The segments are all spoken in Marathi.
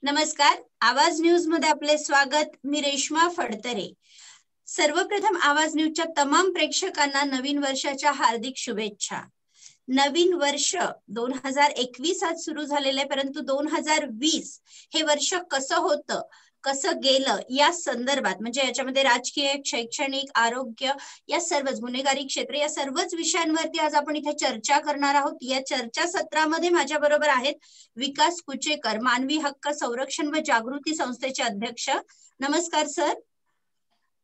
नमस्कार. आवाज न्यूज मध्ये आपले स्वागत. मी रेश्मा फडतरे. सर्वप्रथम आवाज न्यूजच्या तमाम प्रेक्षकांना नवीन वर्षाच्या हार्दिक शुभेच्छा. नवीन वर्ष 2021 आज सुरू झालेलं आहे, परंतु 2020 हे वर्ष कसं होतं, कसं गेलं या संदर्भात, म्हणजे याच्यामध्ये राजकीय, शैक्षणिक, आरोग्य या सर्वच, गुन्हेगारी क्षेत्र या सर्वच विषयांवरती आज आपण इथे चर्चा करणार आहोत. या चर्चा सत्रामध्ये माझ्या बरोबर आहेत विकास कुचेकर, मानवी हक्क संरक्षण व जागृती संस्थेचे अध्यक्ष. नमस्कार सर.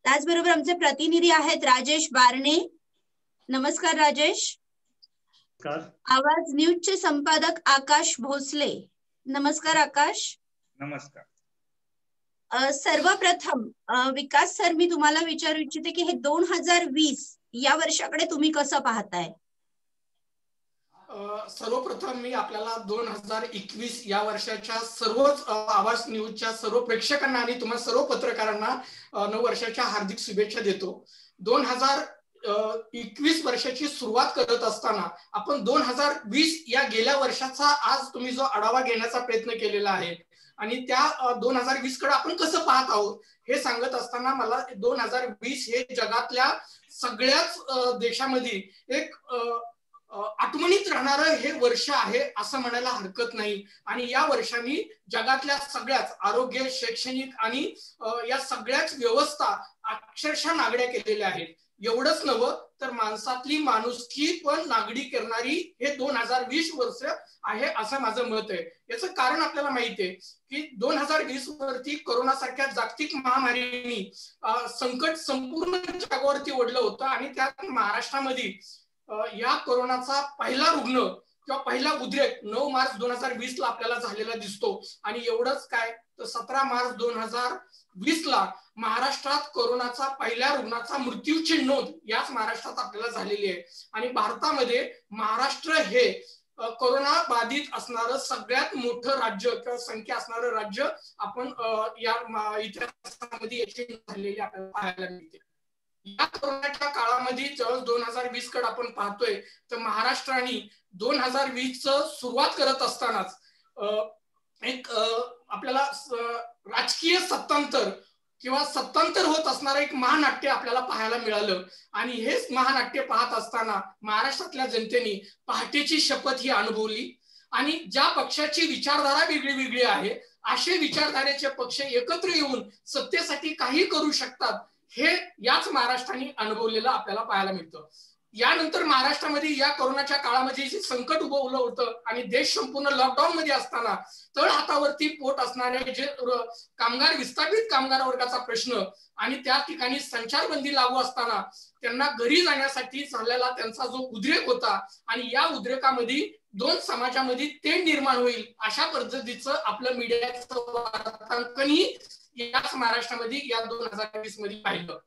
त्याचबरोबर आमचे प्रतिनिधी आहेत राजेश बारणे. नमस्कार राजेश. आवाज न्यूजचे संपादक आकाश भोसले. नमस्कार आकाश. नमस्कार. सर्वप्रथम विकास सर, मी तुम्हाला विचारू इच्छिते की हे 2020 या वर्षाकडे तुम्ही कसं पाहताय? सर्वप्रथम मी आपल्याला 2021 या वर्षाच्या सर्वच आवाज न्यूजच्या सर्व प्रेक्षकांना आणि तुम्हा सर्व पत्रकारांना नववर्षाच्या हार्दिक शुभेच्छा देतो. 2021 वर्षाची सुरुवात करत असताना आपण 2020 या गेल्या वर्षाचा आज तुम्ही जो आढावा घेण्याचा प्रयत्न केलेला आहे आणि त्या 2020 कडे आपण कसं पाहत आहोत हे सांगत असताना मला 2020 हे जगातल्या सगळ्याच देशामध्ये एक आठवणीत राहणारं हे वर्ष आहे असं म्हणायला हरकत नाही. आणि या वर्षांनी जगातल्या सगळ्याच आरोग्य, शैक्षणिक आणि या सगळ्याच व्यवस्था अक्षरशः नागड्या केलेल्या आहेत. एवढंच नव्हे तर माणसातली माणुसकी पण नागडी करणारी हे 2020 वर्ष आहे असं माझं मत आहे. याचं कारण आपल्याला माहिती आहे की 2020 वरती कोरोना सारख्या जागतिक महामारीने संकट संपूर्ण जगावरती ओढलं होतं आणि त्यात महाराष्ट्रामध्ये या कोरोनाचा पहिला रुग्ण किंवा पहिला उद्रेक 9 मार्च 2020 ला आपल्याला झालेला दिसतो. आणि एवढंच काय तर 17 मार्च 2020 ला महाराष्ट्रात कोरोनाचा पहिल्या रुग्णाचा मृत्यूची नोंद याच महाराष्ट्रात आपल्याला झालेली आहे. आणि भारतामध्ये महाराष्ट्र हे कोरोना बाधित असणारं सगळ्यात मोठं राज्य किंवा संख्या असणारं राज्य आपण या इतिहासामध्ये यशस्वी झालेले आपल्याला पाहायला मिळते. या कोरोनाच्या काळामध्ये जवळ 2020 कडे आपण पाहतोय तर महाराष्ट्राने 2020 सुरुवात करत असतानाच एक आपल्याला राजकीय सत्तांतर किंवा सत्तांतर होत असणारं एक महानाट्य आपल्याला पाहायला मिळालं. आणि हेच महानाट्य पाहत असताना महाराष्ट्रातल्या जनतेने पहाटेची शपथ ही अनुभवली. आणि ज्या पक्षाची विचारधारा वेगळी वेगळी आहे असे विचारधारेचे पक्ष एकत्र येऊन सत्तेसाठी काही करू शकतात हे याच महाराष्ट्राने अनुभवलेलं आपल्याला पाहायला मिळतं. यानंतर महाराष्ट्रामध्ये या कोरोनाच्या काळामध्ये जे संकट उभवलं होतं आणि देश संपूर्ण लॉकडाऊन मध्ये असताना तळ हातावरती पोट असणारे जे कामगार, विस्थापित कामगार वर्गाचा प्रश्न आणि त्या ठिकाणी संचारबंदी लागू असताना त्यांना घरी जाण्यासाठी झालेला त्यांचा जो उद्रेक होता आणि या उद्रेकामध्ये दोन समाजामध्ये तेढ निर्माण होईल अशा पद्धतीचं आपलं मीडियाचं वार्तांकनही याच महाराष्ट्रामध्ये या 2020 मध्ये पाहिलं.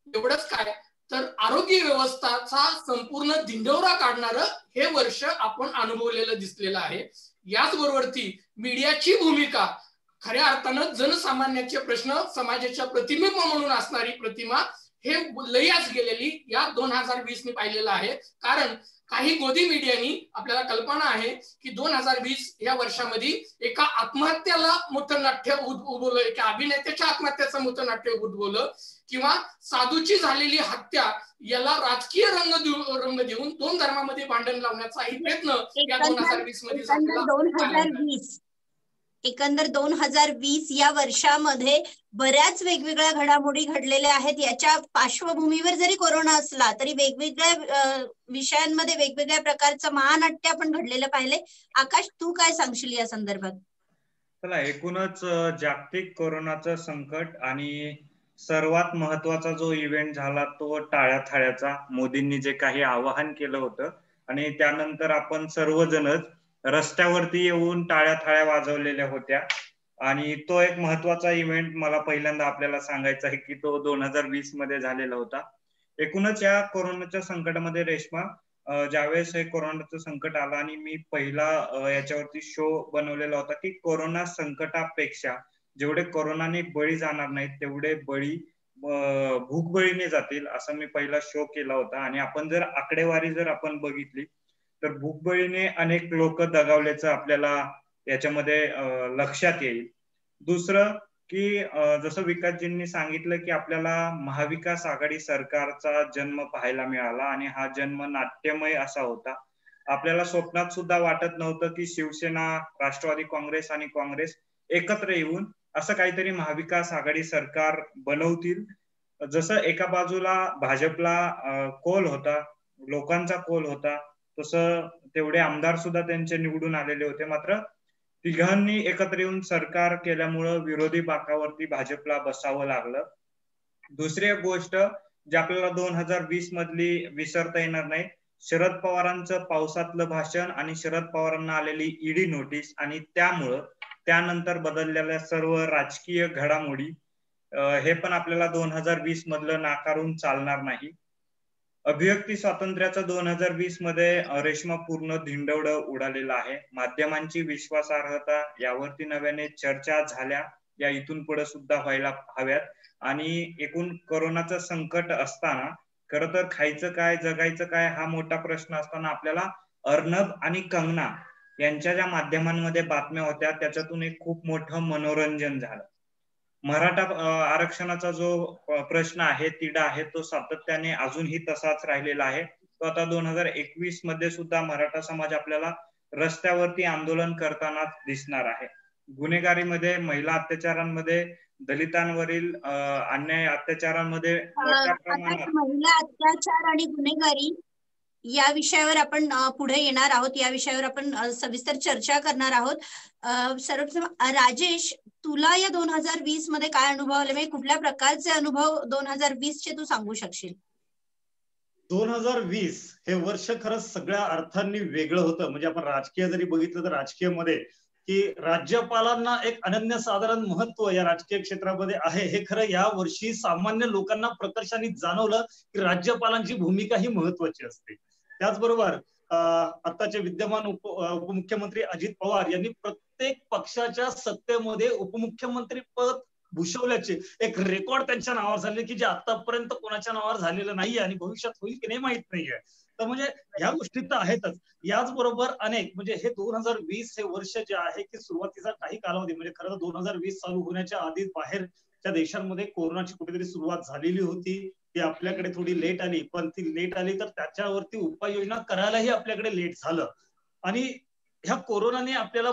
एवढंच काय तर आरोग्य व्यवस्थाचा संपूर्ण धिंडवरा काढणारं हे वर्ष आपण अनुभवलेलं दिसलेलं आहे. याचबरोबरती मीडियाची भूमिका खऱ्या अर्थानं जनसामान्याचे प्रश्न समाजाच्या प्रतिबिंब म्हणून असणारी प्रतिमा हे लयास गेलेली या 2020 ने पाहिलेलं आहे. कारण काही गोदी मीडियानी आपल्याला कल्पना आहे की 2020 या वर्षामध्ये एका आत्महत्येला मोठं नाट्य उद्भवलं, एका अभिनेत्याच्या आत्महत्येचं मोठं नाट्य उद्भवलं किंवा साधूची झालेली हत्या याला राजकीय रंग देऊन दोन धर्मामध्ये भांडण लावण्याचाही प्रयत्न या 2020 मध्ये झाला. एकंदर 2020 या वर्षामध्ये बऱ्याच वेगवेगळ्या घडामोडी घडलेल्या आहेत. याच्या पार्श्वभूमीवर जरी कोरोना असला तरी वेगवेगळ्या विषयांमध्ये वेगवेगळ्या प्रकारचं महानाट्य आपण घडलेलं पाहिले. आकाश, तू काय सांगशील या संदर्भात? चला, एकूणच जागतिक कोरोनाचं संकट आणि सर्वात महत्वाचा जो इव्हेंट झाला तो टाळ्या थाळ्याचा. मोदींनी जे काही आवाहन केलं होतं आणि त्यानंतर आपण सर्वजणच रस्त्यावरती येऊन टाळ्या थाळ्या वाजवलेल्या होत्या. आणि तो एक महत्वाचा इव्हेंट मला पहिल्यांदा आपल्याला सांगायचा आहे की तो 2020 मध्ये झालेला होता. एकूणच या कोरोनाच्या संकटामध्ये रेश्मा, ज्यावेळेस हे कोरोनाचं संकट आलं आणि मी पहिला याच्यावरती शो बनवलेला होता की कोरोना संकटापेक्षा जेवढे कोरोनाने बळी जाणार नाहीत तेवढे बळी भूकबळीने जातील असा मी पहिला शो केला होता. आणि आपण जर आकडेवारी जर आपण बघितली तर भूकबळीने अनेक लोक दगावल्याचं आपल्याला याच्यामध्ये लक्षात येईल. दुसरं की जसं विकासजींनी सांगितलं की आपल्याला महाविकास आघाडी सरकारचा जन्म पाहायला मिळाला आणि हा जन्म नाट्यमय असा होता. आपल्याला स्वप्नात सुद्धा वाटत नव्हतं की शिवसेना, राष्ट्रवादी काँग्रेस आणि काँग्रेस एकत्र येऊन असं काहीतरी महाविकास आघाडी सरकार बनवतील. जसं एका बाजूला भाजपला कोल होता, लोकांचा कोल होता, तसं तेवढे आमदार सुद्धा त्यांचे निवडून आलेले होते. मात्र तिघांनी एकत्र येऊन सरकार केल्यामुळं विरोधी बाकावरती भाजपला बसावं लागलं. दुसरी एक गोष्ट जी आपल्याला 2020 मधली विसरता येणार नाही, शरद पवारांचं पावसातलं भाषण आणि शरद पवारांना आलेली ईडी नोटीस आणि त्यामुळं त्यानंतर बदललेल्या सर्व राजकीय घडामोडी हे पण आपल्याला 2020 मधलं नाकारून चालणार नाही. अभिव्यक्ती स्वातंत्र्याचं 2020 मध्ये रेश्मा पूर्ण धिंडवडं उडालेलं आहे. माध्यमांची विश्वासार्हता यावरती नव्याने चर्चा झाल्या, या इथून पुढे सुद्धा व्हायला हव्यात. आणि एकूण कोरोनाचं संकट असताना खरं तर खायचं काय, जगायचं काय हा मोठा प्रश्न असताना आपल्याला अर्णब आणि कंगना यांच्या ज्या माध्यमांमध्ये बातम्या होत्या त्याच्यातून एक खूप मोठं मनोरंजन झालं. मराठा आरक्षणाचा जो प्रश्न आहे, तिढा आहे, तो सातत्याने अजूनही तसाच राहिलेला आहे. तो आता 2021 मध्ये सुद्धा मराठा समाज आपल्याला रस्त्यावरती आंदोलन करताना दिसणार आहे. गुन्हेगारीमध्ये, महिला अत्याचारांमध्ये, दलितांवरील अन्याय अत्याचारांमध्ये मोठ्या प्रमाणात महिला अत्याचार आणि गुन्हेगारी या विषयावर आपण पुढे येणार आहोत. या विषयावर आपण सविस्तर चर्चा करणार आहोत. सर्वप्रथम राजेश, तुला या 2020 मध्ये काय अनुभव आले, म्हणजे कुठल्या प्रकारचे अनुभव 2020 चे तू सांगू शकशील? 2020 हे वर्ष खरंच सगळ्या अर्थांनी वेगळं होतं. म्हणजे आपण राजकीय जरी बघितलं तर राजकीय मध्ये की राज्यपालांना एक अनन्यसाधारण महत्व या राजकीय क्षेत्रामध्ये आहे, हे खरं या वर्षी सामान्य लोकांना प्रकर्षाने जाणवलं की राज्यपालांची भूमिका ही महत्वाची असते. त्याचबरोबर आताचे विद्यमान उपमुख्यमंत्री अजित पवार यांनी प्रत्येक पक्षाच्या सत्तेमध्ये उपमुख्यमंत्री पद भूषवल्याचे एक रेकॉर्ड त्यांच्या नावावर झाले की जे आतापर्यंत कोणाच्या नावावर झालेलं नाहीये आणि भविष्यात होईल की नाही माहित नाहीये. तर म्हणजे ह्या गोष्टी तर आहेतच. याचबरोबर अनेक म्हणजे हे 2020 हे वर्ष जे आहे की सुरुवातीचा काही कालावधी म्हणजे खरं तर 2020 चालू होण्याच्या आधी बाहेरच्या देशांमध्ये कोरोनाची कुठेतरी सुरुवात झालेली होती. ती आपल्याकडे थोडी लेट आली, पण ती लेट आली तर त्याच्यावरती उपाययोजना करायलाही आपल्याकडे लेट झालं. आणि ह्या कोरोनाने आपल्याला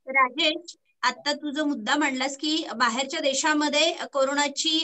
राजेश, आता तू जो मुद्दा म्हणलास की बाहेरच्या देशामध्ये कोरोनाची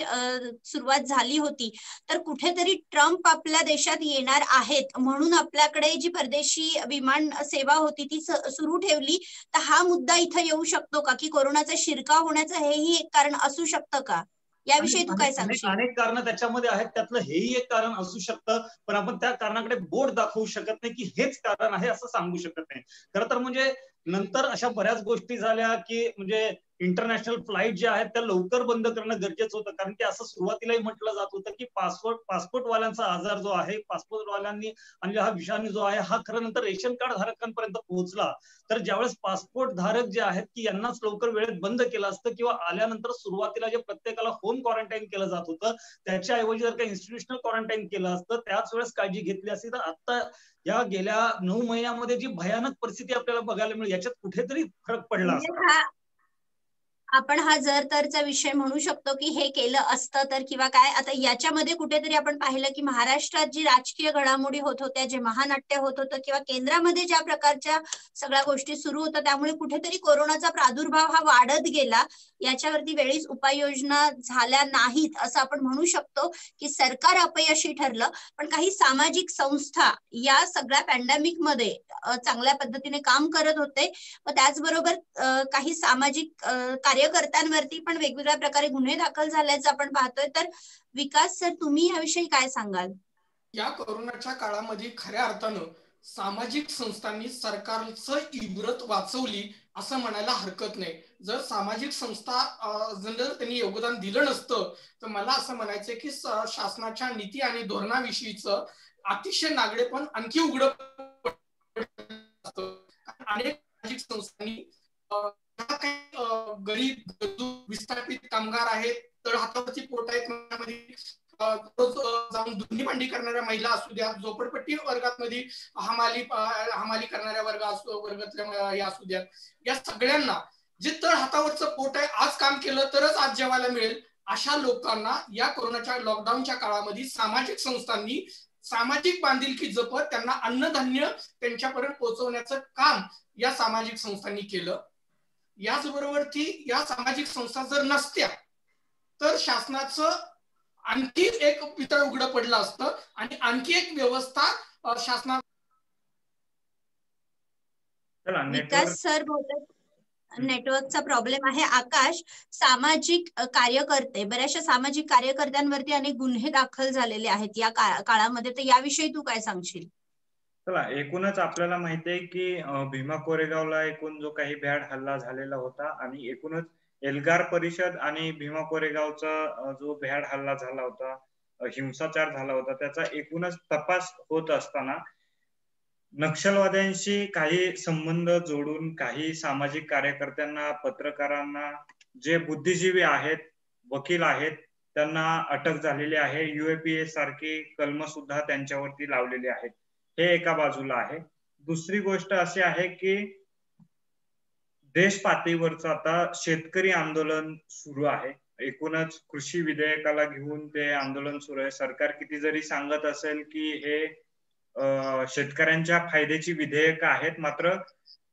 सुरुवात झाली होती, तर कुठेतरी ट्रम्प आपल्या देशात येणार आहेत म्हणून आपल्याकडे जी परदेशी विमान सेवा होती ती सुरू ठेवली. तर हा मुद्दा इथं येऊ शकतो का की कोरोनाचा शिरकाव होण्याचं हेही एक कारण असू शकतं का? याविषयी तू काय सांगशील? अनेक कारण त्याच्यामध्ये आहेत, त्यातलं हेही एक कारण असू शकतं, पण आपण त्या कारणाकडे बोट दाखवू शकत नाही की हेच कारण आहे असं सांगू शकत नाही. खरं तर म्हणजे नंतर अशा बऱ्याच गोष्टी झाल्या की म्हणजे इंटरनॅशनल फ्लाईट ज्या आहेत त्या लवकर बंद करणं गरजेचं होतं. कारण की असं सुरुवातीलाही म्हटलं जात होतं की पासपोर्टवाल्यांचा आजार जो आहे, पासपोर्टवाल्यांनी आणि हा विषाणू जो आहे हा खरं नंतर रेशन कार्ड धारकांपर्यंत पोहोचला. तर ज्यावेळेस पासपोर्ट धारक जे आहेत की यांनाच लवकर वेळेत बंद केलं असतं किंवा आल्यानंतर सुरुवातीला जे प्रत्येकाला होम क्वारंटाईन केलं जात होतं त्याच्याऐवजी जर काही इन्स्टिट्यूशनल क्वारंटाईन केलं असतं, त्याच वेळेस काळजी घेतली असती तर आता या गेल्या 9 महिन्यामध्ये जी भयानक परिस्थिती आपल्याला बघायला मिळेल याच्यात कुठेतरी फरक पडला असता. आपण हा जर तरचा विषय म्हणू शकतो की हे केलं असतं तर किंवा काय. आता याच्यामध्ये कुठेतरी आपण पाहिलं की महाराष्ट्रात जी राजकीय घडामोडी होत होत्या, जे महानाट्य होत होतं किंवा केंद्रामध्ये ज्या प्रकारच्या सगळ्या गोष्टी सुरू होत्या त्यामुळे कुठेतरी कोरोनाचा प्रादुर्भाव हा वाढत गेला. याच्यावरती वेळीच उपाययोजना झाल्या नाहीत असं आपण म्हणू शकतो की सरकार अपयशी ठरलं. पण काही सामाजिक संस्था या सगळ्या पॅन्डेमिक मध्ये चांगल्या पद्धतीने काम करत होते व त्याचबरोबर काही सामाजिक कार्यकर्त्यांवरती पण वेगवेगळ्या प्रकारे गुन्हे दाखल झाल्याचं आपण पाहतोय. तर विकास सर, तुम्ही याविषयी काय सांगाल? या कोरोनाच्या काळामध्ये खऱ्या अर्थानं सामाजिक संस्थांनी सरकारचं इब्रत वाचवली असं म्हणायला हरकत नाही. जर सामाजिक संस्था जर त्यांनी योगदान दिलं नसतं तर मला असं म्हणायचं की शासनाच्या नीती आणि धोरणाविषयीचं अतिशय नागडेपण आणखी उघड अनेक सामाजिक संस्थांनी गरीब विस्थापित कामगार आहेत, तर हातावरची पोट आहेत, जाऊन धुनी भांडी करणाऱ्या महिला असू द्या, झोपडपट्टी वर्गामध्ये हमाली करणाऱ्या वर्गातल्या या असू द्या, या सगळ्यांना जे तळ हातावरचं पोट आहे, आज काम केलं तरच आज जेवायला मिळेल, अशा लोकांना या कोरोनाच्या लॉकडाऊनच्या काळामध्ये सामाजिक संस्थांनी सामाजिक बांधिलकी जपत त्यांना अन्नधान्य त्यांच्यापर्यंत पोहोचवण्याचं काम या सामाजिक संस्थांनी केलं. याचबरोबर ती या सामाजिक संस्था जर नसत्या तर शासनाचं आणखी एक पितळ उघडं पडलं असतं आणि आणखी एक व्यवस्था शासना. विकास सर बहुतेक नेटवर्कचा प्रॉब्लेम आहे. आकाश, सामाजिक कार्यकर्ते, बऱ्याचशा सामाजिक कार्यकर्त्यांवरती अनेक गुन्हे दाखल झालेले आहेत या काळामध्ये, तर याविषयी तू काय सांगशील? चला, एकूणच आपल्याला माहिती आहे की भीमा कोरेगावला एकूण जो काही भ्याड हल्ला झालेला होता आणि एकूणच एल्गार परिषद आणि भीमा कोरेगावचा जो भ्याड हल्ला झाला होता, हिंसाचार झाला होता, त्याचा एकूणच तपास होत असताना नक्षलवाद्यांशी काही संबंध जोडून काही सामाजिक कार्यकर्त्यांना, पत्रकारांना, जे बुद्धिजीवी आहेत, वकील आहेत, त्यांना अटक झालेली आहे. UAPA सारखी कलम सुद्धा त्यांच्यावरती लावलेली आहेत. हे एका बाजूला आहे. दुसरी गोष्ट अशी आहे की देश पातळीवरचं आता शेतकरी आंदोलन सुरू आहे. एकूणच कृषी विधेयकाला घेऊन ते आंदोलन सुरू आहे. सरकार किती जरी सांगत असेल की हे शेतकऱ्यांच्या फायद्याची विधेयक आहेत, मात्र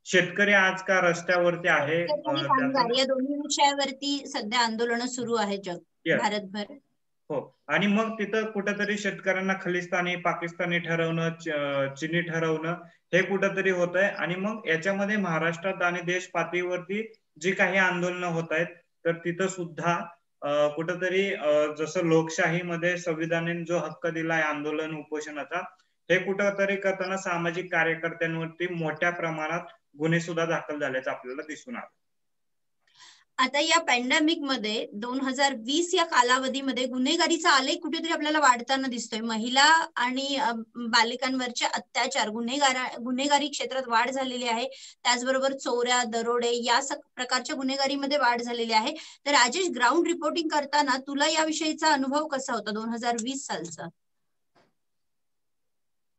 शेतकरी आज का रस्त्यावरती आहे. या दोन्ही विषयावरती सध्या आंदोलन सुरू आहे भारतभर. हो, आणि मग तिथं कुठेतरी शेतकऱ्यांना खलिस्तानी, पाकिस्तानी ठरवणं, चिनी ठरवणं हे कुठेतरी होत आहे. आणि मग याच्यामध्ये महाराष्ट्रात आणि देश पातळीवरती जी काही आंदोलनं होत आहेत, तर तिथं सुद्धा कुठेतरी जसं लोकशाहीमध्ये संविधानाने जो हक्क दिलाय आंदोलन उपोषणाचा, हे कुठेतरी करताना सामाजिक कार्यकर्त्यांवरती मोठ्या प्रमाणात गुन्हे सुद्धा दाखल झाल्याचं आपल्याला दिसून आलं. आता या पॅन्डेमिक मध्ये 2020 या कालावधीमध्ये गुन्हेगारीचा आलेख कुठेतरी आपल्याला वाढताना दिसतोय. महिला आणि बालिकांवरचे अत्याचार, गुन्हेगारी क्षेत्रात वाढ झालेली आहे. त्याचबरोबर चोऱ्या, दरोडे या प्रकारच्या गुन्हेगारीमध्ये वाढ झालेली आहे. तर राजेश, ग्राउंड रिपोर्टिंग करताना तुला याविषयीचा अनुभव कसा होता 2020 सालचा?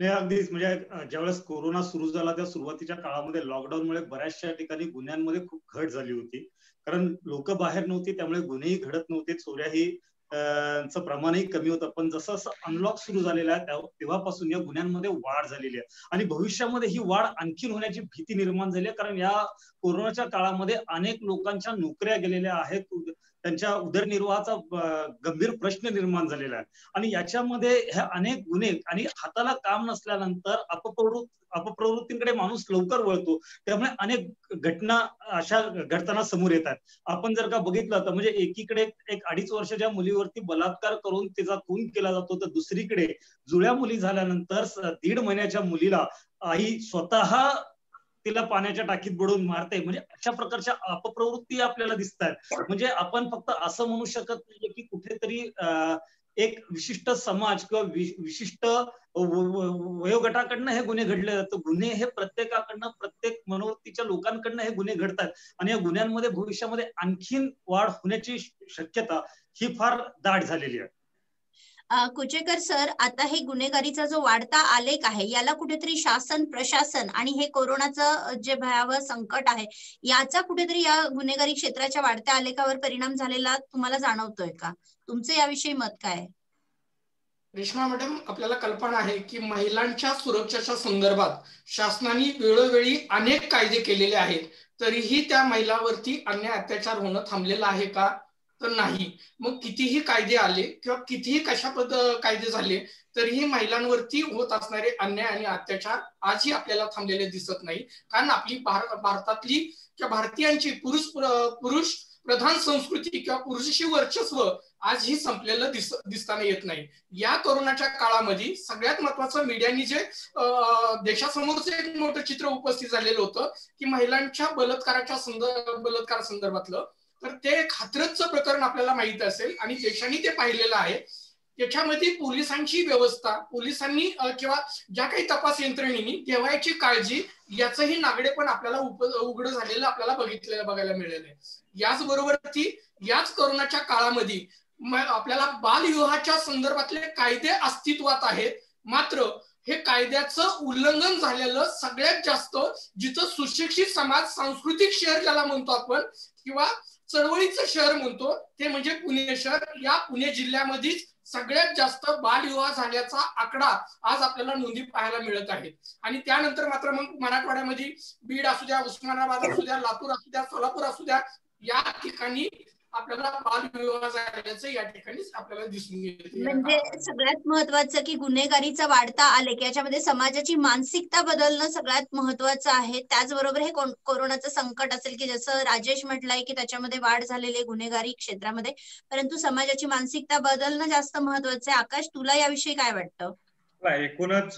नाही, अगदीच. म्हणजे ज्यावेळेस कोरोना सुरू झाला त्या सुरुवातीच्या काळामध्ये लॉकडाऊनमुळे बऱ्याचशा ठिकाणी गुन्ह्यांमध्ये खूप घट झाली होती. कारण लोक बाहेर नव्हती, त्यामुळे गुन्हेही घडत नव्हते, चोऱ्याही चं प्रमाणही कमी होतं. पण जसं जसं अनलॉक सुरू झालेलं आहे तेव्हापासून या गुन्ह्यांमध्ये वाढ झालेली आहे आणि भविष्यामध्ये ही वाढ आणखीन होण्याची भीती निर्माण झाली आहे. कारण या कोरोनाच्या काळामध्ये अनेक लोकांच्या नोकऱ्या गेलेल्या आहेत, त्यांच्या उदरनिर्वाहाचा गंभीर प्रश्न निर्माण झालेला आहे. आणि याच्यामध्ये ह्या अनेक गुन्हे आणि हाताला काम नसल्यानंतर अपप्रवृत्तींकडे माणूस लवकर वळतो, त्यामुळे अनेक घटना अशा घडताना समोर येतात. आपण जर का बघितलं तर म्हणजे एकीकडे एक 2.5 वर्षाच्या मुलीवरती बलात्कार करून तिचा खून केला जातो, तर दुसरीकडे जुळ्या मुली झाल्यानंतर 1.5 महिन्याच्या मुलीला आई स्वतः तिला पाण्याच्या टाकीत बुडवून मारते. म्हणजे अशा प्रकारच्या अपप्रवृत्ती आपल्याला दिसतात. म्हणजे आपण फक्त असं म्हणू शकत नाही की कुठेतरी एक विशिष्ट समाज किंवा विशिष्ट वयोगटाकडनं हे गुन्हे घडले जातात. गुन्हे हे प्रत्येकाकडनं, प्रत्येक मनोवृत्तीच्या लोकांकडनं हे गुन्हे घडतात आणि या गुन्ह्यांमध्ये भविष्यामध्ये आणखीन वाढ होण्याची शक्यता ही फार दाट झालेली आहे. कुचेकर सर, आता हे गुन्हेगारीचा जो वाढता आलेख आहे याला कुठेतरी शासन, प्रशासन आणि हे कोरोनाचं जे भयावह संकट आहे याचा कुठेतरी या गुन्हेगारी क्षेत्राच्या वाढत्या आलेखावर परिणाम झालेला तुम्हाला जाणवतोय का? तुमचं याविषयी मत काय? रेश्मा मॅडम, आपल्याला कल्पना आहे की महिलांच्या सुरक्षेच्या संदर्भात शासनाने वेळोवेळी अनेक कायदे केलेले आहेत, तरीही त्या महिलांवरती अन्याय अत्याचार होणं थांबलेलं आहे का? तर नाही. मग कितीही कायदे आले किंवा कितीही कशा कायदे झाले तरीही महिलांवरती होत असणारे अन्याय आणि अत्याचार आजही आपल्याला थांबलेले दिसत नाही. कारण आपली भारतातली किंवा भारतीयांची पुरुष प्रधान संस्कृती किंवा पुरुषी वर्चस्व आजही संपलेलं दिसताना येत नाही. या कोरोनाच्या काळामध्ये सगळ्यात महत्वाचं मीडियानी जे देशासमोरचं एक मोठं चित्र उपस्थित झालेलं होतं की महिलांच्या बलात्कार संदर्भातलं, तर ते हाथरसचं प्रकरण आपल्याला माहित असेल आणि देशाने ते पाहिलेलं आहे. त्याच्यामध्ये पोलिसांची व्यवस्था, पोलिसांनी किंवा ज्या काही तपास यंत्रणेनी ठेवायची काळजी याचंही नागडेपण आपल्याला उघड झालेलं आपल्याला बघायला मिळालेलं आहे. याचबरोबर याच कोरोनाच्या काळामध्ये आपल्याला बालविवाहाच्या संदर्भातले कायदे अस्तित्वात आहेत, मात्र हे कायद्याचं उल्लंघन झालेलं सगळ्यात जास्त, जिथं सुशिक्षित समाज, सांस्कृतिक शहर ज्याला म्हणतो आपण किंवा चळवळीचं शहर म्हणतो, ते म्हणजे पुणे शहर. या पुणे जिल्ह्यामध्येच सगळ्यात जास्त बालविवाह झाल्याचा आकडा आज आपल्याला नोंदी पाहायला मिळत आहे. आणि त्यानंतर मात्र मग मराठवाड्यामध्ये बीड असू द्या, उस्मानाबाद असू द्या, लातूर असू द्या, सोलापूर असू द्या, या ठिकाणी आपल्याला बालविवाह झाल्याचं या ठिकाणी आपल्याला दिसून येते. म्हणजे सगळ्यात महत्वाचं की गुन्हेगारीचा वाढता आलेख, याच्यामध्ये समाजाची मानसिकता बदलणं सगळ्यात महत्वाचं आहे. त्याचबरोबर हे कोरोनाचं संकट असेल की जसं राजेश म्हटलंय की त्याच्यामध्ये वाढ झालेली आहे गुन्हेगारी क्षेत्रामध्ये, परंतु समाजाची मानसिकता बदलणं जास्त महत्वाचं आहे. आकाश, तुला याविषयी काय वाटतं? एकूणच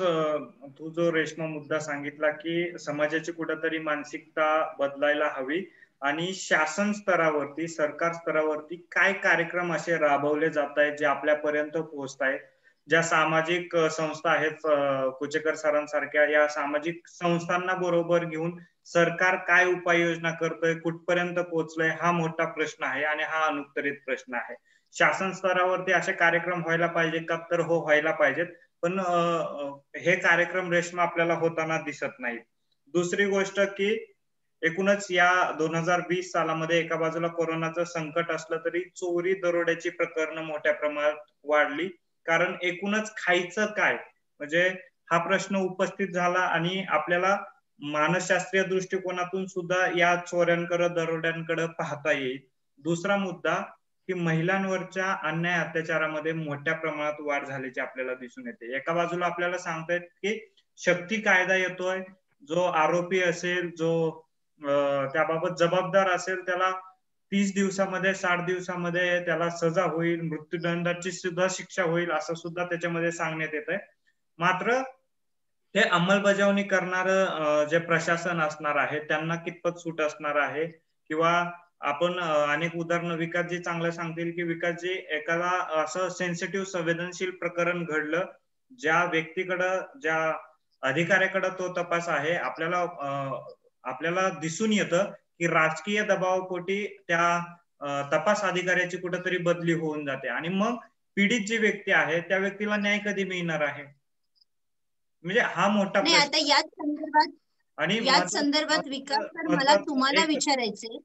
तू जो रेश्मा मुद्दा सांगितला की समाजाची कुठेतरी मानसिकता बदलायला हवी आणि शासन स्तरावरती, सरकार स्तरावरती काय कार्यक्रम असे राबवले जात आहेत जे आपल्यापर्यंत पोहोचत आहेत, ज्या सामाजिक संस्था आहेत, कुचेकर सरांसारख्या या सामाजिक संस्थांना बरोबर घेऊन सरकार काय उपाययोजना करतोय, कुठपर्यंत पोहोचलंय, हा मोठा प्रश्न आहे आणि हा अनुत्तरित प्रश्न आहे. शासन स्तरावरती असे कार्यक्रम व्हायला पाहिजे का? तर हो, व्हायला पाहिजेत, पण हे कार्यक्रम रेश्मा आपल्याला होताना दिसत नाहीत. दुसरी गोष्ट की एकूणच या 2020 सालामध्ये एका बाजूला कोरोनाचं संकट असलं तरी चोरी दरोड्याची प्रकरणं मोठ्या प्रमाणात वाढली, कारण एकूणच खायचं काय म्हणजे हा प्रश्न उपस्थित झाला आणि आपल्याला मानसशास्त्रीय दृष्टिकोनातून सुद्धा या चोऱ्यांकडे, दरोड्यांकडे पाहता येईल. दुसरा मुद्दा की महिलांवरच्या अन्याय अत्याचारामध्ये मोठ्या प्रमाणात वाढ झाल्याची आपल्याला दिसून येते. एका बाजूला आपल्याला सांगतायत की शक्ती कायदा येतोय, जो आरोपी असेल, जो त्याबाबत जबाबदार असेल त्याला 30 दिवसामध्ये, 60 दिवसामध्ये त्याला सजा होईल, मृत्यूदंडाची सुद्धा शिक्षा होईल असं सुद्धा त्याच्यामध्ये सांगण्यात येत आहे. मात्र हे अंमलबजावणी करणारं जे प्रशासन असणार आहे त्यांना कितपत सूट असणार आहे, किंवा आपण अनेक उदाहरणं विकासजी चांगलं सांगतील की विकासजी एखादा असं सेन्सिटिव्ह संवेदनशील प्रकरण घडलं, ज्या व्यक्तीकडं, ज्या अधिकाऱ्याकडे तो तपास आहे, आपल्याला दिसून येतं की राजकीय दबावापोटी त्या तपास अधिकाऱ्याची कुठेतरी बदली होऊन जाते आणि मग पीडित जी व्यक्ती आहे त्या व्यक्तीला न्याय कधी मिळणार आहे? म्हणजे हा मोठा नाही, आता याच संदर्भात विकास सर, मला तुम्हाला विचारायचंय,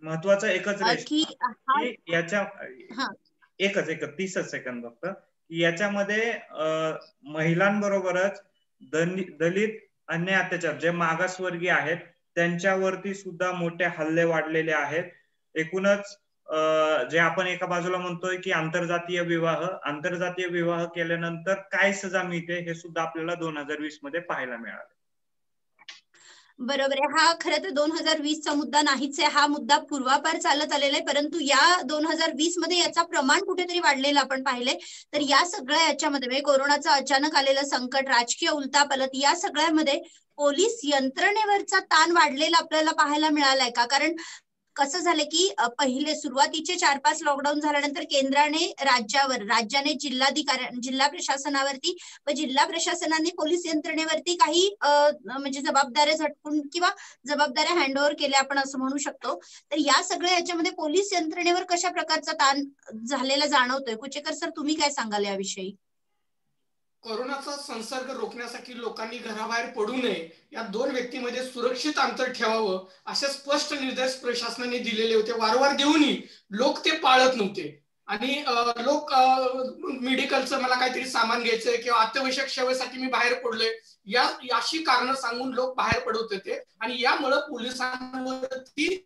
महत्वाचं एकच की याच्या एकच 30 सेकंद फक्त, याच्यामध्ये महिलांबरोबरच दलित, अन्याय अत्याचार, जे मागासवर्गीय आहेत त्यांच्यावरती सुद्धा मोठे हल्ले वाढलेले आहेत. एकूणच जे आपण एका बाजूला म्हणतोय की आंतरजातीय विवाह केल्यानंतर काय सजा मिळते हे सुद्धा आपल्याला 2020 मध्ये पाहायला मिळालं. बरोबर आहे. हा खरं तर 2020 चा मुद्दा नाहीच आहे, हा मुद्दा पूर्वापार चालत आलेला आहे, परंतु या 2020 मध्ये याचा प्रमाण कुठेतरी वाढलेलं आपण पाहिले. तर या सगळ्या याच्यामध्ये म्हणजे कोरोनाचं अचानक आलेलं संकट, राजकीय उलथापालथ, या सगळ्यामध्ये पोलीस यंत्रणेवरचा ताण वाढलेला आपल्याला पाहायला मिळालाय का? कारण कसं झालं की पहिले सुरुवातीचे 4-5 लॉकडाऊन झाल्यानंतर केंद्राने राज्याने जिल्हा प्रशासनावरती व जिल्हा प्रशासनाने पोलीस यंत्रणेवरती काही म्हणजे जबाबदाऱ्या झटकून किंवा जबाबदाऱ्या हँडओव्हर केल्या आपण असं म्हणू शकतो. तर या सगळ्या याच्यामध्ये पोलीस यंत्रणेवर कशा प्रकारचा ताण झालेला जाणवतोय? कुचेकर सर, तुम्ही काय सांगाल याविषयी? कोरोनाचा संसर्ग रोखण्यासाठी लोकांनी घराबाहेर पडू नये, या 2 व्यक्तींमध्ये सुरक्षित अंतर ठेवावं असे स्पष्ट निर्देश प्रशासनाने दिलेले होते. वारंवार देऊनही लोक ते पाळत नव्हते आणि लोक मेडिकलचं मला काहीतरी सामान घ्यायचंय किंवा अत्यावश्यक सेवेसाठी मी बाहेर पडलोय याशी कारण सांगून लोक बाहेर पडत होते आणि यामुळे पोलिसांवरती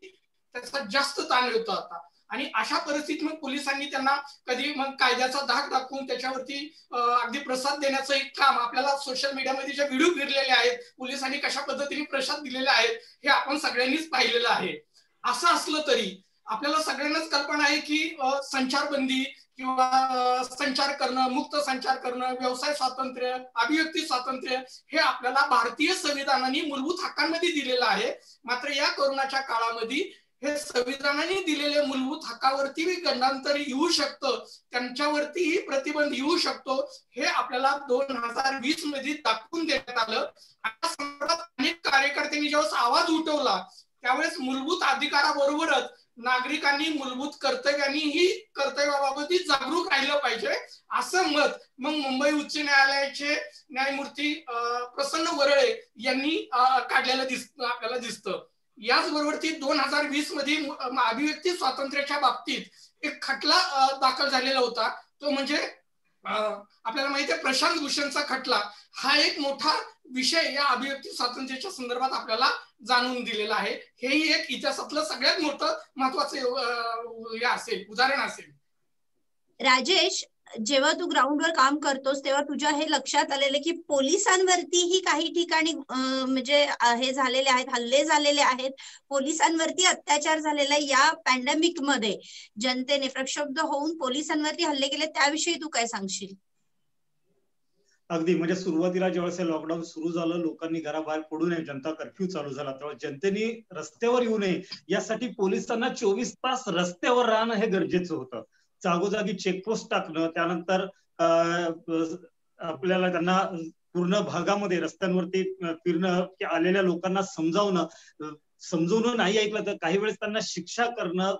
त्याचा जास्त ताण येत होता. आणि अशा परिस्थितीत मग पोलिसांनी त्यांना कधी मग कायद्याचा धाक दाखवून त्याच्यावरती अगदी प्रसाद देण्याचं एक काम, आपल्याला सोशल मीडियामध्ये जे व्हिडिओ फिरलेले आहेत, पोलिसांनी कशा पद्धतीने प्रसाद दिलेले आहेत हे आपण सगळ्यांनीच पाहिलेलं आहे. असं असलं तरी आपल्याला सगळ्यांनाच कल्पना आहे की संचारबंदी किंवा संचार करणं, मुक्त संचार करणं, व्यवसाय स्वातंत्र्य, अभिव्यक्ती स्वातंत्र्य हे आपल्याला भारतीय संविधानाने मूलभूत हक्कांमध्ये दिलेलं आहे. मात्र या कोरोनाच्या काळामध्ये हे संविधानाने दिलेले मूलभूत हक्कावरती गंडांतर येऊ शकतं, त्यांच्यावरतीही प्रतिबंध येऊ शकतो, हे आपल्याला 2020 मध्ये दाखवून देण्यात आलं. अनेक कार्यकर्त्यांनी जेव्हा आवाज उठवला त्यावेळेस मूलभूत अधिकाराबरोबरच नागरिकांनी मूलभूत कर्तव्यांनी कर्तव्याबाबत जागरूक राहिलं पाहिजे, असं मत मग मुंबई उच्च न्यायालयाचे न्यायमूर्ती प्रसन्न वरळे यांनी काढलेलं आपल्याला दिसतं. याचबरोबर 2020 मध्ये अभिव्यक्ती स्वातंत्र्याच्या बाबतीत एक खटला दाखल झालेला होता. तो म्हणजे आपल्याला माहिती आहे प्रशांत भूषणचा खटला. हा एक मोठा विषय या अभिव्यक्ती स्वातंत्र्याच्या संदर्भात आपल्याला जाणून दिलेला आहे. हेही एक इतिहासातलं सगळ्यात मोठं महत्वाचं असेल, उदाहरण असेल. राजेश, जेव्हा तू ग्राउंडवर काम करतोस तेव्हा तुझ्या हे लक्षात आलेलं की पोलिसांवरतीही काही ठिकाणी म्हणजे हे झालेले आहेत, हल्ले झालेले आहेत, पोलिसांवरती अत्याचार झालेला आहे. या पॅन्डेमिक मध्ये जनतेने प्रक्षुब्ध होऊन पोलिसांवरती हल्ले केले, त्याविषयी तू काय सांगशील? अगदी म्हणजे सुरुवातीला ज्यावेळेस लॉकडाऊन सुरू झालं, लोकांनी घराबाहेर पडू नये, जनता कर्फ्यू चालू झाला, तेव्हा जनतेने रस्त्यावर येऊ नये यासाठी पोलिसांना 24 तास रस्त्यावर राहणं हे गरजेचं होतं. जागोजागी चेकपोस्ट टाकणं, त्यानंतर आपल्याला त्यांना पूर्ण भागामध्ये रस्त्यांवरती फिरणं, की आलेल्या लोकांना समजावणं नाही ऐकलं तर काही वेळेस त्यांना शिक्षा करणं.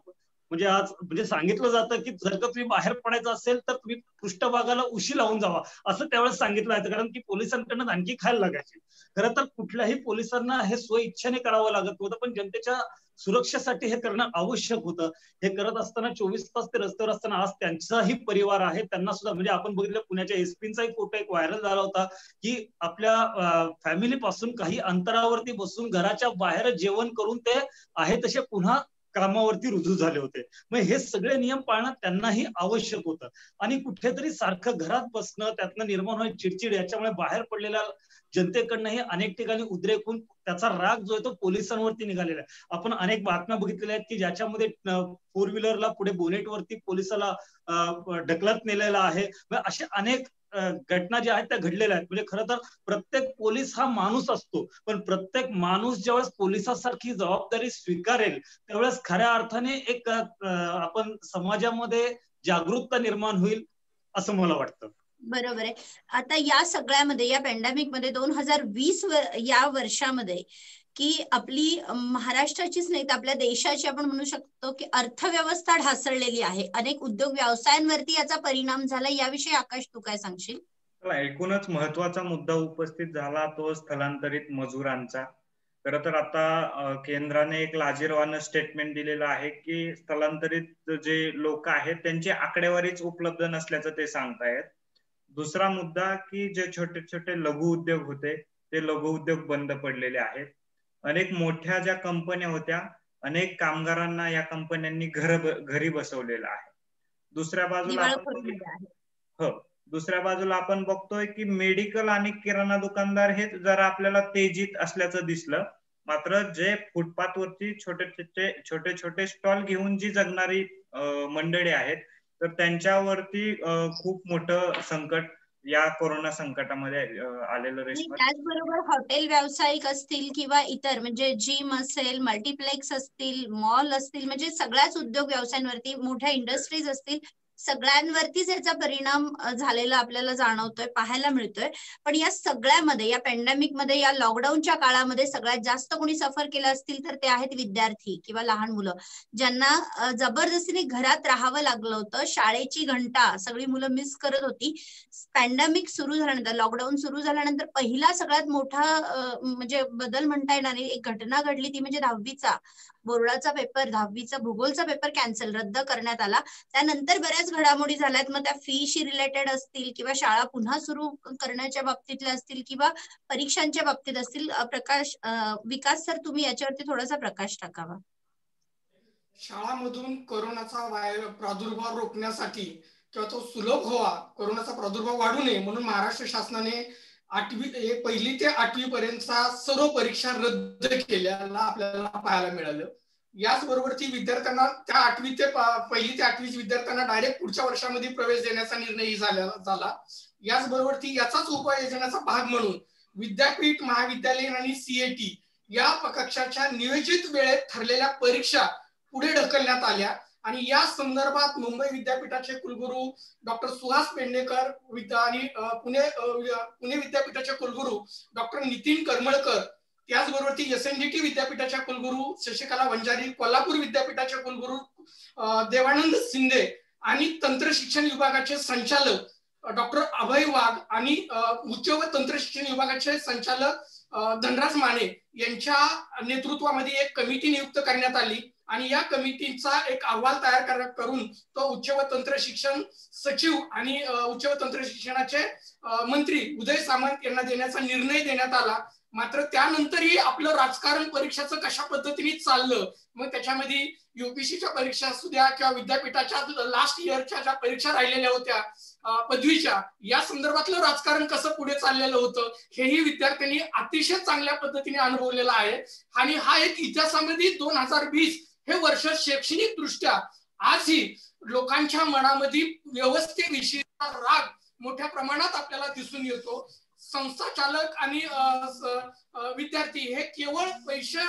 म्हणजे आज म्हणजे सांगितलं जातं की जर का तुम्ही बाहेर पडायचं असेल तर तुम्ही पृष्ठभागाला उशी लावून जावा, असं त्यावेळेस सांगितलं जातं, कारण की पोलिसांकडनं आणखी खायला लागायची. खरं तर कुठल्याही पोलिसांना हे स्वइच्छेने करावं लागत होतं, पण जनतेच्या सुरक्षेसाठी हे करणं आवश्यक होतं. हे करत असताना 24 तास ते रस्त्यावर असताना आज त्यांचाही परिवार आहे, त्यांना सुद्धा म्हणजे आपण बघितलं पुण्याच्या एसपींचा एक फोटो एक व्हायरल झाला होता की आपल्या फॅमिली पासून काही अंतरावरती बसून घराच्या बाहेर जेवण करून ते आहे तसे पुन्हा कामावरती रुजू झाले होते. मग हे सगळे नियम पाळणं त्यांनाही आवश्यक होतं. आणि कुठेतरी सारखं घरात बसणं, त्यातनं निर्माण होईल चिडचिड, याच्यामुळे बाहेर पडलेल्या जनतेकडनंही अनेक ठिकाणी उद्रेक होऊन त्याचा राग जो आहे तो पोलिसांवरती निघालेला आहे. आपण अनेक बातम्या बघितलेल्या आहेत की ज्याच्यामध्ये 4 व्हीलरला पुढे बोनेटवरती पोलिसाला ढकलत नेलेला आहे. असे अनेक घटना ज्या आहेत त्या घडलेल्या आहेत. म्हणजे खरं तर प्रत्येक पोलीस हा माणूस असतो, पण प्रत्येक माणूस ज्यावेळेस पोलिसासारखी जबाबदारी स्वीकारेल त्यावेळेस खऱ्या अर्थाने एक आपण समाजामध्ये जागरूकता निर्माण होईल असं मला वाटतं. बरोबर आहे. आता या सगळ्यामध्ये, या पॅन्डेमिक मध्ये 2020 या वर्षामध्ये की आपली महाराष्ट्राचीच नाही तर आपल्या देशाची आपण म्हणू शकतो की अर्थव्यवस्था ढासळलेली आहे, अनेक उद्योग व्यवसायांवरती याचा परिणाम झाला. याविषयी आकाश तू काय सांगशील? एकूणच महत्वाचा मुद्दा उपस्थित झाला तो स्थलांतरित मजुरांचा. खरं तर आता केंद्राने एक लाजिरवाणं स्टेटमेंट दिलेलं आहे की स्थलांतरित जे लोक आहेत त्यांची आकडेवारीच उपलब्ध नसल्याचं ते सांगतायत. दुसरा मुद्दा की जे छोटे छोटे लघु उद्योग होते ते लघु उद्योग बंद पडलेले आहेत. अनेक मोठ्या ज्या कंपन्या होत्या, अनेक कामगारांना या कंपन्यांनी घरी बसवलेलं आहे. दुसऱ्या बाजूला आपण बघतोय की मेडिकल आणि किराणा दुकानदार हे जरा आपल्याला तेजीत असल्याचं दिसलं. मात्र जे फुटपाथ वरती छोटे छोटे स्टॉल घेऊन जी जगणारी मंडळी आहेत तर त्यांच्यावरती खूप मोठं संकट या कोरोना संकटामध्ये आलेलं. रेश्मा, त्याचबरोबर हॉटेल व्यावसायिक असतील किंवा इतर म्हणजे जिम असेल, मल्टीप्लेक्स असतील, मॉल असतील, म्हणजे सगळ्याच उद्योग व्यवसायांवरती, मोठ्या इंडस्ट्रीज असतील, सगळ्यांवरतीच याचा परिणाम झालेला आपल्याला जाणवतोय, पाहायला मिळतोय. पण या सगळ्यामध्ये, या पॅन्डेमिक मध्ये, या लॉकडाऊनच्या काळामध्ये सगळ्यात जास्त कोणी सफर केलं असतील तर ते आहेत विद्यार्थी किंवा लहान मुलं, ज्यांना जबरदस्तीने घरात राहावं लागलं होतं. शाळेची घंटा सगळी मुलं मिस करत होती. पॅन्डेमिक सुरू झाल्यानंतर, लॉकडाऊन सुरू झाल्यानंतर पहिला सगळ्यात मोठा म्हणजे बदल म्हणता येणार एक घटना घडली, ती म्हणजे 10वीचा बोर्डाचा पेपर, 10वीचा भूगोलचा पेपर कॅन्सल, रद्द करण्यात आला. त्यानंतर बऱ्याच घडामोडी झाल्यात. मग त्या फीशी रिलेटेड असतील किंवा शाळा पुन्हा सुरू करण्याच्या बाबतीतल्या असतील किंवा परीक्षांच्या बाबतीत असतील. विकास सर, तुम्ही याच्यावरती थोडासा प्रकाश टाकावा. शाळांमधून कोरोनाचा प्रादुर्भाव रोखण्यासाठी किंवा तो सुलभ व्हावा, कोरोनाचा प्रादुर्भाव वाढू नये म्हणून महाराष्ट्र शासनाने पहिली ते 8वी पर्यंतचा सर्व परीक्षा रद्द केल्याला आपल्याला पाहायला मिळालं. याचबरोबर ती विद्यार्थ्यांना त्या पहिली ते 8वी विद्यार्थ्यांना डायरेक्ट पुढच्या वर्षामध्ये प्रवेश देण्याचा निर्णय झाला. याचबरोबर ती याचाच उपाययोजनाचा भाग म्हणून विद्यापीठ, महाविद्यालयीन आणि सीएटी या कक्षाच्या नियोजित वेळेत ठरलेल्या परीक्षा पुढे ढकलण्यात आल्या. आणि या संदर्भात मुंबई विद्यापीठाचे कुलगुरू डॉक्टर सुहास पेडणेकर आणि पुणे विद्यापीठाचे कुलगुरू डॉक्टर नितीन करमळकर त्याचबरोबर ती SNDT विद्यापीठाच्या कुलगुरू शशिकला वंजारी, कोल्हापूर विद्यापीठाच्या कुलगुरू देवानंद शिंदे आणि तंत्र शिक्षण विभागाचे संचालक डॉक्टर अभय वाघ आणि उच्च व तंत्र शिक्षण विभागाचे संचालक धनराज माने यांच्या नेतृत्वामध्ये एक कमिटी नियुक्त करण्यात आली आणि या कमिटीचा एक अहवाल तयार करून तो उच्च व तंत्र शिक्षण सचिव आणि उच्च व तंत्र शिक्षणाचे मंत्री उदय सामंत यांना देण्याचा निर्णय देण्यात आला. मात्र त्यानंतरही आपलं राजकारण परीक्षाचं कशा पद्धतीने चाललं, मग त्याच्यामध्ये UPSCच्या परीक्षा असू द्या किंवा विद्यापीठाच्या लास्ट इयरच्या ज्या परीक्षा राहिलेल्या होत्या पदवीच्या, या संदर्भातलं राजकारण कसं पुढे चाललेलं होतं हेही विद्यार्थ्यांनी अतिशय चांगल्या पद्धतीने अनुभवलेलं आहे. आणि हा एक इतिहासामध्ये 2020 हे वर्ष शैक्षणिक दृष्ट्या आजही लोकांच्या मनामध्ये व्यवस्थेविषयीचा राग मोठ्या प्रमाणात आपल्याला दिसून येतो. संस्था चालक आणि विद्यार्थी हे केवळ पैसे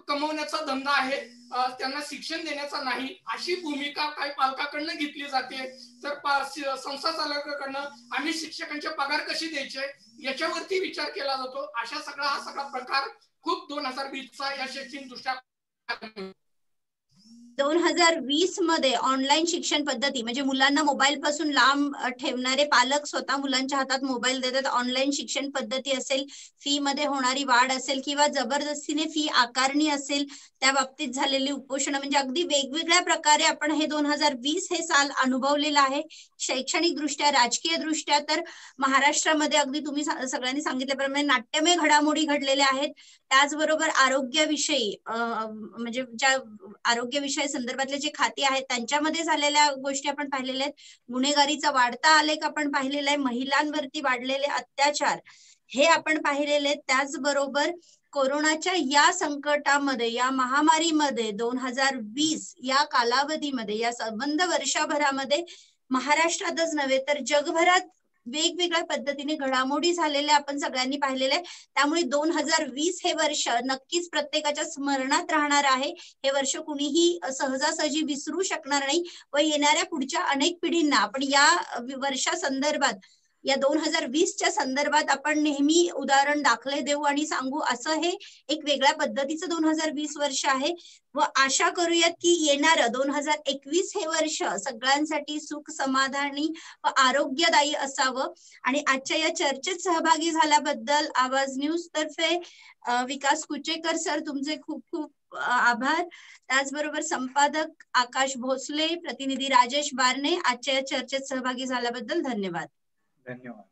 कमवण्याचा धंदा आहे, त्यांना शिक्षण देण्याचा नाही, अशी भूमिका काही पालकाकडनं घेतली जाते. तर संस्था चालकाकडनं आम्ही शिक्षकांचे पगार कसे द्यायचे याच्यावरती विचार केला जातो. हा सगळा प्रकार खूप 2020चा या शैक्षणिक दृष्ट्या 2020 मध्ये ऑनलाईन शिक्षण पद्धती म्हणजे मुलांना मोबाईल पासून लांब ठेवणारे पालक स्वतः मुलांच्या हातात मोबाईल देतात. ऑनलाईन शिक्षण पद्धती असेल, फी मध्ये होणारी वाढ असेल किंवा जबरदस्तीने फी आकारणी असेल, त्या बाबतीत झालेली उपोषण, म्हणजे अगदी वेगवेगळ्या प्रकारे आपण हे 2020 हे साल अनुभवलेलं आहे. शैक्षणिक दृष्ट्या, राजकीय दृष्ट्या तर महाराष्ट्रामध्ये अगदी तुम्ही सगळ्यांनी सांगितल्याप्रमाणे नाट्यमय घडामोडी घडलेल्या आहेत. त्याचबरोबर आरोग्याविषयी म्हणजे ज्या आरोग्यविषयी संदर्भातले जे खाती आहेत त्यांच्यामध्ये झालेल्या गोष्टी आपण पाहिलेल्या आहेत. गुन्हेगारीचा वाढता आलेख आपण पाहिलेला आहे. महिलांवरती वाढलेले अत्याचार हे आपण पाहिलेले आहेत. त्याचबरोबर कोरोनाच्या या संकटामध्ये, या महामारीमध्ये 2020 या कालावधीमध्ये, या संबंध वर्षभरामध्ये महाराष्ट्रातच नव्हे तर जगभरात वेगवेगळ्या पद्धतीने घडामोडी झालेल्या आपण सगळ्यांनी पाहिलेल्या आहे. त्यामुळे 2020 हे वर्ष नक्कीच प्रत्येकाच्या स्मरणात राहणार आहे. हे वर्ष कुणीही सहजासहजी विसरू शकणार नाही व येणाऱ्या पुढच्या अनेक पिढींना आपण या वर्षासंदर्भात, या 2020च्या संदर्भात आपण नेहमी उदाहरण दाखले देऊ आणि सांगू, असं हे एक वेगळ्या पद्धतीचं 2020 वर्ष आहे. व आशा करूयात की येणारं 2021 हे वर्ष सगळ्यांसाठी सुख, समाधानी व आरोग्यदायी असावं. आणि आजच्या या चर्चेत सहभागी झाल्याबद्दल आवाज न्यूज तर्फे विकास कुचेकर सर तुमचे खूप खूप आभार. त्याचबरोबर संपादक आकाश भोसले, प्रतिनिधी राजेश बारणे, आजच्या या चर्चेत सहभागी झाल्याबद्दल धन्यवाद. धन्यवाद.